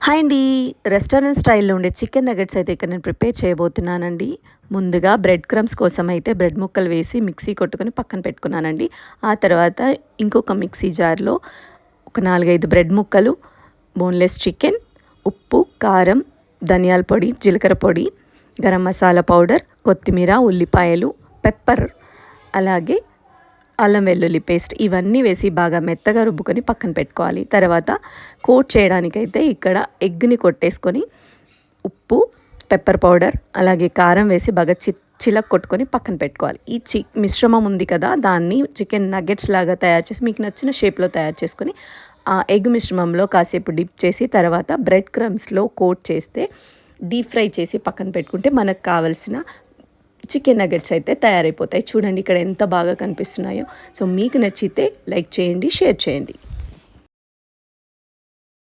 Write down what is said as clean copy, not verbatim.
Hi అండి. Restaurant స్టైల్‌లో ఉండే చికెన్ నగెట్స్ అయితే ఇక్కడ నేను ప్రిపేర్ చేయబోతున్నానండి. ముందుగా బ్రెడ్ క్రమ్స్ కోసం అయితే బ్రెడ్ ముక్కలు వేసి మిక్సీ కొట్టుకొని పక్కన పెట్టుకున్నానండి. ఆ తర్వాత ఇంకొక మిక్సీ జార్‌లో ఒక 4, 5 బ్రెడ్ ముక్కలు, బోన్‌లెస్ చికెన్, ఉప్పు, కారం, ధనియాల పొడి, జీలకర్ర పొడి, గరం మసాలా పౌడర్, కొత్తిమీర, ఉల్లిపాయలు, పెప్పర్, అలాగే అల్లం వెల్లుల్లి పేస్ట్ ఇవన్నీ వేసి బాగా మెత్తగా రుబ్బుకొని పక్కన పెట్టుకోవాలి. తర్వాత కోట్ చేయడానికైతే ఇక్కడ ఎగ్ని కొట్టేసుకొని ఉప్పు, పెప్పర్ పౌడర్, అలాగే కారం వేసి బాగా చిలక కొట్టుకొని పక్కన పెట్టుకోవాలి. ఈ మిశ్రమం ఉంది కదా, దాన్ని చికెన్ నగ్గెట్స్ లాగా తయారు చేసి మీకు నచ్చిన షేప్లో తయారు చేసుకొని ఆ ఎగ్ మిశ్రమంలో కాసేపు డిప్ చేసి తర్వాత బ్రెడ్ క్రమ్స్లో కోట్ చేస్తే డీప్ ఫ్రై చేసి పక్కన పెట్టుకుంటే మనకు కావలసిన చికెన్ నగెట్స్ అయితే తయారైపోతాయి. చూడండి ఇక్కడ ఎంత బాగా కనిపిస్తున్నాయో. సో మీకు నచ్చితే లైక్ చేయండి, షేర్ చేయండి.